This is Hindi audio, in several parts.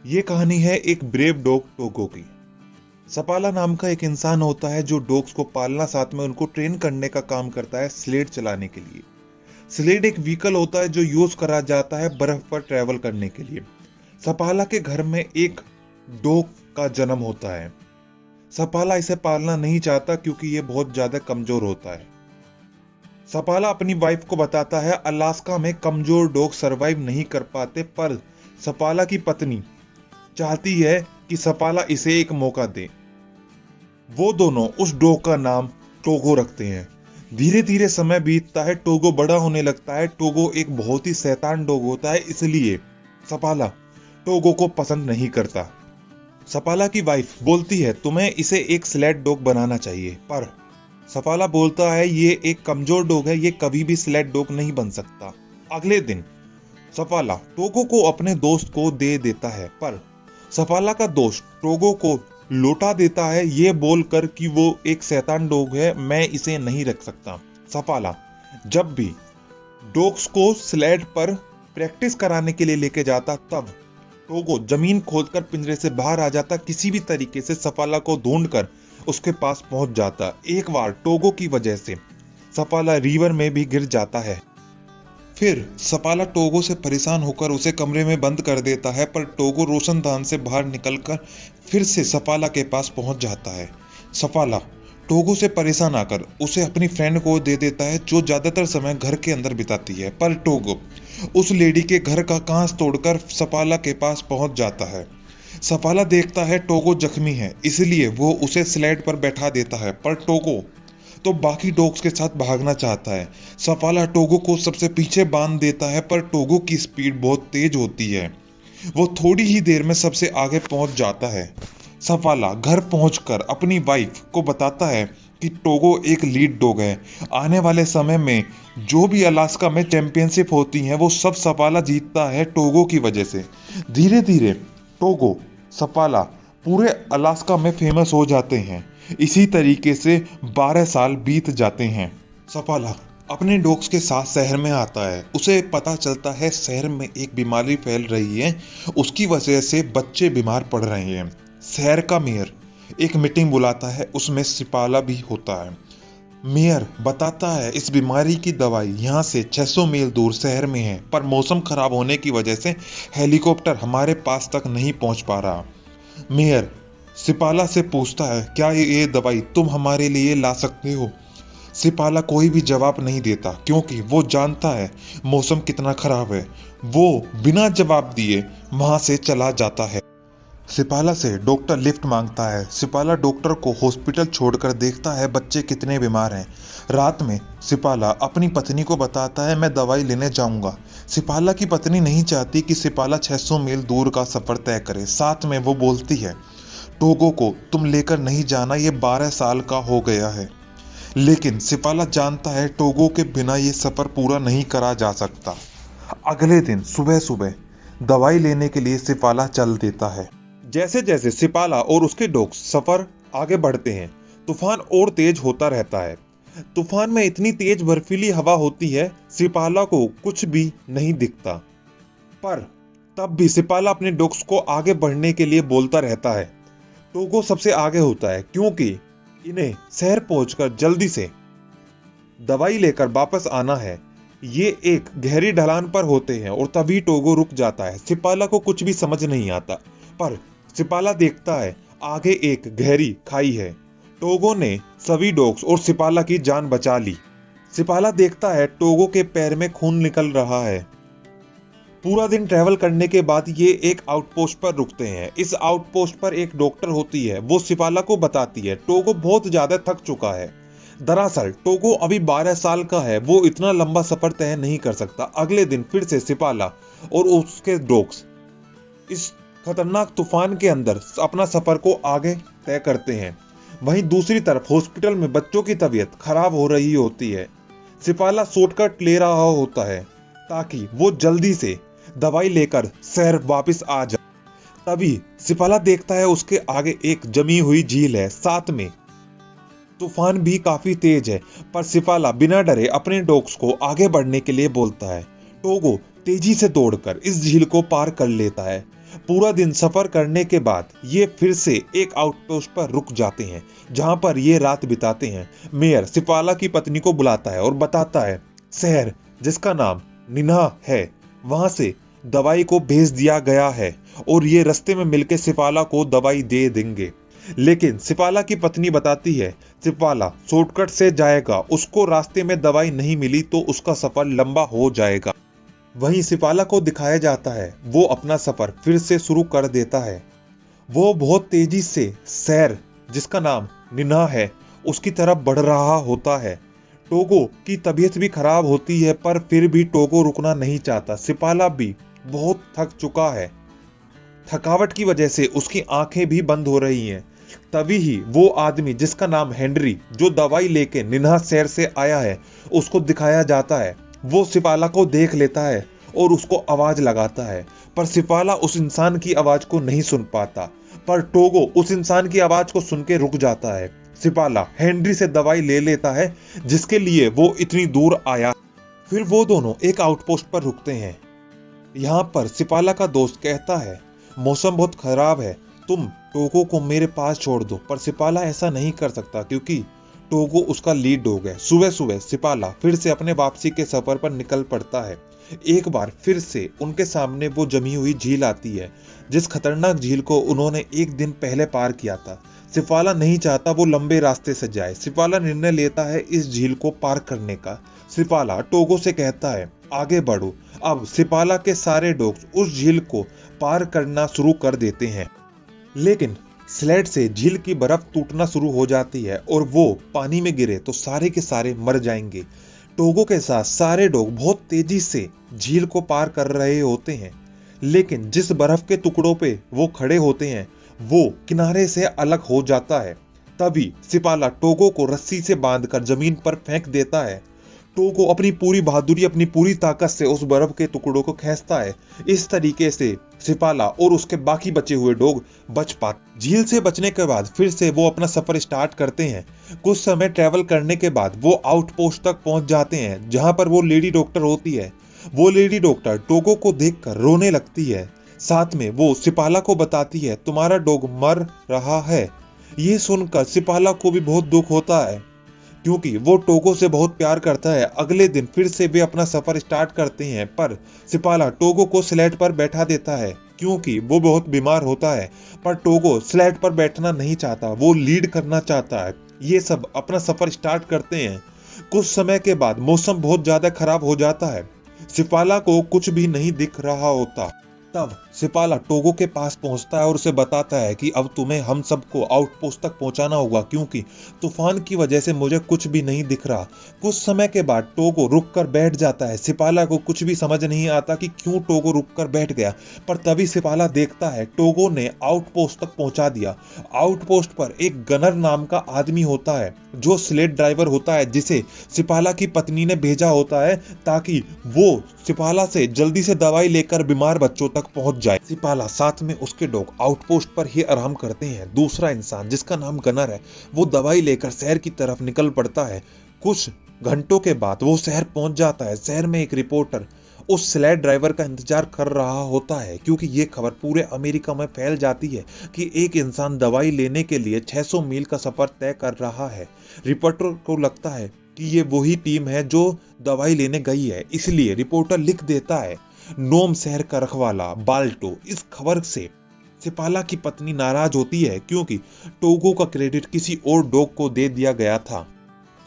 ये कहानी है एक ब्रेव डॉग टोगो की। सपाला नाम का एक इंसान होता है जो डॉग्स को पालना साथ में उनको ट्रेन करने का काम करता है स्लेड चलाने के लिए। स्लेड एक व्हीकल होता है जो यूज करा जाता है बर्फ पर ट्रेवल करने के लिए। सपाला के घर में एक डॉग का जन्म होता है। सपाला इसे पालना नहीं चाहता क्योंकि ये बहुत ज्यादा कमजोर होता है। सपाला अपनी वाइफ को बताता है अलास्का में कमजोर डॉग सरवाइव नहीं कर पाते, पर सपाला की पत्नी चाहती है कि सपाला इसे एक मौका दे। वो दोनों उस डॉग का नाम टोगो रखते हैं। धीरे धीरे समय बीतता है, टोगो बड़ा होने लगता है। टोगो एक बहुत ही शैतान डॉग होता है, इसलिए सपाला टोगो को पसंद नहीं करता। सपाला की वाइफ बोलती है तुम्हें इसे एक स्लेड डॉग बनाना चाहिए, पर सपाला बोलता है ये एक कमजोर डॉग है, ये कभी भी स्लेड डॉग नहीं बन सकता। अगले दिन सपाला टोगो को अपने दोस्त को दे देता है, पर सपाला का दोस्त टोगो को लौटा देता है ये बोलकर कि वो एक शैतान डॉग है, मैं इसे नहीं रख सकता। सपाला जब भी डॉग्स को स्लेड पर प्रैक्टिस कराने के लिए लेके जाता, तब टोगो जमीन खोदकर पिंजरे से बाहर आ जाता, किसी भी तरीके से सपाला को ढूंढकर उसके पास पहुंच जाता। एक बार टोगो की वजह से सपाला रिवर में भी गिर जाता है। फिर सपाला टोगो से परेशान होकर उसे कमरे में बंद कर देता है, पर टोगो रोशनदान से बाहर निकलकर फिर से सपाला के पास पहुंच जाता है। सपाला टोगो से परेशान आकर उसे अपनी फ्रेंड को दे देता है जो ज्यादातर समय घर के अंदर बिताती है, पर टोगो उस लेडी के घर का कांच तोड़कर सपाला के पास पहुंच जाता है। सपाला देखता है टोगो जख्मी है, इसलिए वो उसे स्लेड पर बैठा देता है, पर टोगो तो बाकी डॉग्स के साथ भागना चाहता है। सपाला टोगो को सबसे पीछे बांध देता है, पर टोगो की स्पीड बहुत तेज होती है। वो थोड़ी ही देर में सबसे आगे पहुंच जाता है। सपाला घर पहुंचकर अपनी वाइफ को बताता है कि टोगो एक लीड डॉग है। आने वाले समय में जो भी अलास्का में चैंपियनशिप होती हैं वो सब सपाला जीतता है टोगो की वजह से। धीरे धीरे टोगो सपाला पूरे अलास्का में फेमस हो जाते हैं। इसी तरीके से 12 साल बीत जाते हैं। सपाला अपने डॉग्स के साथ शहर में आता है। उसे पता चलता है शहर में एक बीमारी फैल रही है, उसकी वजह से बच्चे बीमार पड़ रहे हैं। शहर का मेयर एक मीटिंग बुलाता है, उसमें सपाला भी होता है। मेयर बताता है इस बीमारी की दवाई यहाँ से 600 मील दूर शहर में है, पर मौसम खराब होने की वजह से हेलीकॉप्टर हमारे पास तक नहीं पहुंच पा रहा। मेयर सपाला से पूछता है क्या ये दवाई तुम हमारे लिए ला सकते हो। सपाला कोई भी जवाब नहीं देता क्योंकि वो जानता है मौसम कितना खराब है। वो बिना जवाब दिए वहां से चला जाता है। सपाला से डॉक्टर लिफ्ट मांगता है। सपाला डॉक्टर को हॉस्पिटल छोड़कर देखता है बच्चे कितने बीमार हैं। रात में सपाला अपनी पत्नी को बताता है मैं दवाई लेने जाऊंगा। सपाला की पत्नी नहीं चाहती कि सपाला 600 मील दूर का सफर तय करे। साथ में वो बोलती है टोगो को तुम लेकर नहीं जाना, ये 12 साल का हो गया है। लेकिन सपाला जानता है टोगो के बिना ये सफर पूरा नहीं करा जा सकता। अगले दिन सुबह सुबह दवाई लेने के लिए सपाला चल देता है। जैसे जैसे सपाला और उसके डॉग्स सफर आगे बढ़ते हैं, तूफान और तेज होता रहता है। तूफान में इतनी तेज बर्फीली हवा होती है सपाला को कुछ भी नहीं दिखता, पर तब भी सपाला अपने डॉग्स को आगे बढ़ने के लिए बोलता रहता है। टोगो सबसे आगे होता है क्योंकि इन्हें शहर पहुंचकर जल्दी से दवाई लेकर वापस आना है। ये एक गहरी ढलान पर होते हैं और तभी टोगो रुक जाता है। सपाला को कुछ भी समझ नहीं आता, पर सपाला देखता है आगे एक गहरी खाई है। टोगो ने सभी डॉग्स और सपाला की जान बचा ली। सपाला देखता है टोगो के पैर में खून निकल रहा है। पूरा दिन ट्रैवल करने के बाद ये एक आउटपोस्ट पर रुकते हैं। इस आउटपोस्ट पर एक डॉक्टर होती है, वो सपाला को बताती है टोगो बहुत ज्यादा थक चुका है। दरअसल टोगो अभी 12 साल का है, वो इतना लंबा सफर तय नहीं कर सकता। अगले दिन फिर से सपाला और उसके डॉग्स इस खतरनाक तूफान के अंदर अपना सफर को आगे तय करते हैं। वहीं दूसरी तरफ हॉस्पिटल में बच्चों की तबीयत खराब हो रही होती है। सपाला शॉर्टकट ले रहा होता है ताकि वो जल्दी से दवाई लेकर शहर वापस आ जाए। तभी सपाला देखता है उसके आगे एक जमी हुई झील है, साथ में तूफान भी काफी तेज है, पर सपाला बिना डरे अपने डॉग्स को आगे बढ़ने के लिए बोलता है। टोगो तेजी से दौड़कर इस झील को पार कर लेता है। पूरा दिन सफर करने के बाद ये फिर से एक आउटपोस्ट पर रुक जाते हैं, जहां पर ये रात बिताते हैं। मेयर सिपाला की पत्नी को बुलाता है और बताता है शहर जिसका नाम निन्हा है वहां से दवाई को भेज दिया गया है और ये रास्ते में मिलकर सिपाला को दवाई दे देंगे। लेकिन सिपाला की पत्नी बताती है सिपाला शॉर्टकट से जाएगा, उसको रास्ते में दवाई नहीं मिली तो उसका सफर लंबा हो जाएगा। वहीं सिपाला को दिखाया जाता है वो अपना सफर फिर से शुरू कर देता है। वो बहुत तेजी से शहर जिसका नाम निन्हा है उसकी तरफ बढ़ रहा होता है। टोगो की तबीयत भी खराब होती है पर फिर भी टोगो रुकना नहीं चाहता। सिपाला भी बहुत थक चुका है, थकावट की वजह से उसकी आंखें भी बंद हो रही हैं। तभी ही वो आदमी जिसका नाम हेनरी जो दवाई लेके निन्हा शहर से आया है उसको दिखाया जाता है। वो सिपाला को देख लेता है और उसको आवाज लगाता है, पर सिपाला उस इंसान की आवाज को नहीं सुन पाता। पर टोगो उस इंसान की आवाज को सुन के रुक जाता है। सिपाला हेनरी से दवाई ले लेता है जिसके लिए वो इतनी दूर आया। फिर वो दोनों एक आउटपोस्ट पर रुकते हैं। यहाँ पर सिपाला का दोस्त कहता है मौसम बहुत खराब है, तुम टोगो को मेरे पास छोड़ दो। पर सिपाला ऐसा नहीं कर सकता क्योंकि टोगो उसका लीड डॉग है। सुबह सुबह सिपाला फिर से अपने वापसी के सफर पर निकल पड़ता है। एक बार फिर से उनके सामने वो जमी हुई झील आती है, जिस खतरनाक झील को उन्होंने एक दिन पहले पार किया था। सिपाला नहीं चाहता वो लंबे रास्ते से जाए। सिपाला निर्णय लेता है इस झील को पार करने का। सिपाला टोगो से कहता है आगे बढ़ो। अब सिपाला के सारे डॉग्स उस झील को पार करना शुरू कर देते हैं, लेकिन स्लेड से झील की बर्फ टूटना शुरू हो जाती है और वो पानी में गिरे तो सारे के सारे मर जाएंगे। टोगो के साथ सारे डॉग बहुत तेजी से झील को पार कर रहे होते हैं, लेकिन जिस बर्फ के टुकड़ों पे वो खड़े होते हैं वो किनारे से अलग हो जाता है। तभी सिपाला टोगो को रस्सी से बांधकर जमीन पर फेंक देता है। टोगो अपनी पूरी बहादुरी, अपनी पूरी ताकत से उस बर्फ के टुकड़ों को खींचता है। इस तरीके से सिपाला और उसके बाकी बचे हुए डॉग बच पाते। झील से बचने के बाद फिर से वो अपना सफर स्टार्ट करते हैं। कुछ समय ट्रैवल करने के बाद वो आउटपोस्ट तक पहुंच जाते हैं, जहां पर वो लेडी डॉक्टर होती है। वो लेडी डॉक्टर टोगो को देखकर रोने लगती है। साथ में वो सिपाला को बताती है तुम्हारा डॉग मर रहा है। ये सुनकर सिपाला को भी बहुत दुख होता है क्योंकि वो टोगो से बहुत प्यार करता है। अगले दिन फिर से वे अपना सफर स्टार्ट करते हैं, पर सिपाला टोगो को स्लेड पर बैठा देता है क्योंकि वो बहुत बीमार होता है। पर टोगो स्लेड पर बैठना नहीं चाहता, वो लीड करना चाहता है। ये सब अपना सफर स्टार्ट करते हैं। कुछ समय के बाद मौसम बहुत ज्यादा खराब हो जाता है। सिपाला को कुछ भी नहीं दिख रहा होता। तब सिपाला टोगो के पास पहुंचता है और उसे बताता है कि अब तुम्हें हम सबको आउटपोस्ट तक पहुंचाना होगा क्योंकि तूफान की वजह से मुझे कुछ भी नहीं दिख रहा। कुछ समय के बाद टोगो रुककर बैठ जाता है। सिपाला को कुछ भी समझ नहीं आता कि क्यों टोगो रुककर बैठ गया, पर तभी सिपाला देखता है टोगो ने आउटपोस्ट तक पहुंचा दिया। आउटपोस्ट पर एक गनर नाम का आदमी होता है जो स्लेड ड्राइवर होता है, जिसे सिपाला की पत्नी ने भेजा होता है ताकि वो सिपाला से जल्दी से दवाई लेकर बीमार बच्चों तक पहुंच जाए। सिपाला साथ में उसके डॉग आउटपोस्ट पर ही आराम करते हैं। दूसरा इंसान जिसका नाम गनर है वो दवाई लेकर शहर की तरफ निकल पड़ता है। कुछ घंटों के बाद वो शहर पहुंच जाता है। शहर में एक रिपोर्टर उस स्लेड ड्राइवर का इंतजार कर रहा होता है क्योंकि ये खबर पूरे अमेरिका में फैल जाती है कि एक इंसान दवाई लेने के लिए 600 मील का सफर तय कर रहा है। रिपोर्टर को लगता है कि ये वही टीम है जो दवाई लेने गई है, इसलिए रिपोर्टर लिख देता है नोम शहर का रखवाला बाल्टो। इस खबर से सिपाला की पत्नी नाराज होती है क्योंकि टोगो का क्रेडिट किसी और डॉग को दे दिया गया था।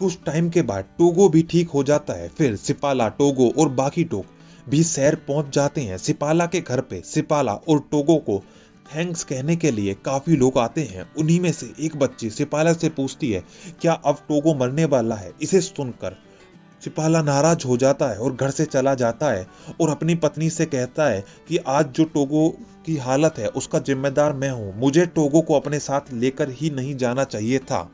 कुछ टाइम के बाद टोगो भी ठीक हो जाता है। फिर सिपाला, टोगो और बाकी डॉग भी शहर पहुंच जाते हैं। सिपाला के घर पे सिपाला और टोगो को थैंक्स कहने के लिए काफी लोग आते हैं। उन्हीं में से एक बच्ची सिपाला से पूछती है क्या अब टोगो मरने वाला है। इसे सुनकर सिपाला नाराज हो जाता है और घर से चला जाता है और अपनी पत्नी से कहता है कि आज जो टोगो की हालत है उसका जिम्मेदार मैं हूं, मुझे टोगो को अपने साथ लेकर ही नहीं जाना चाहिए था।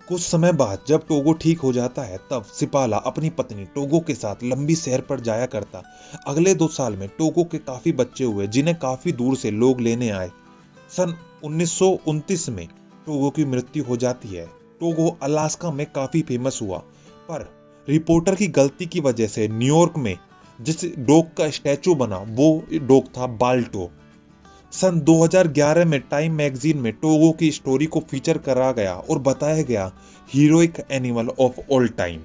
कुछ समय बाद जब टोगो ठीक हो जाता है तब सिपाला अपनी पत्नी टोगो के साथ लंबी सैर पर जाया करता। अगले 2 साल में टोगो के काफी बच्चे हुए जिन्हें काफी दूर से लोग लेने आए। सन 1929 में टोगो की मृत्यु हो जाती है। टोगो अलास्का में काफी फेमस हुआ, पर रिपोर्टर की गलती की वजह से न्यूयॉर्क में जिस डॉग का स्टैचू बना वो डॉग था बाल्टो। सन 2011 में टाइम मैगजीन में टोगो की स्टोरी को फीचर करा गया और बताया गया heroic animal of all time.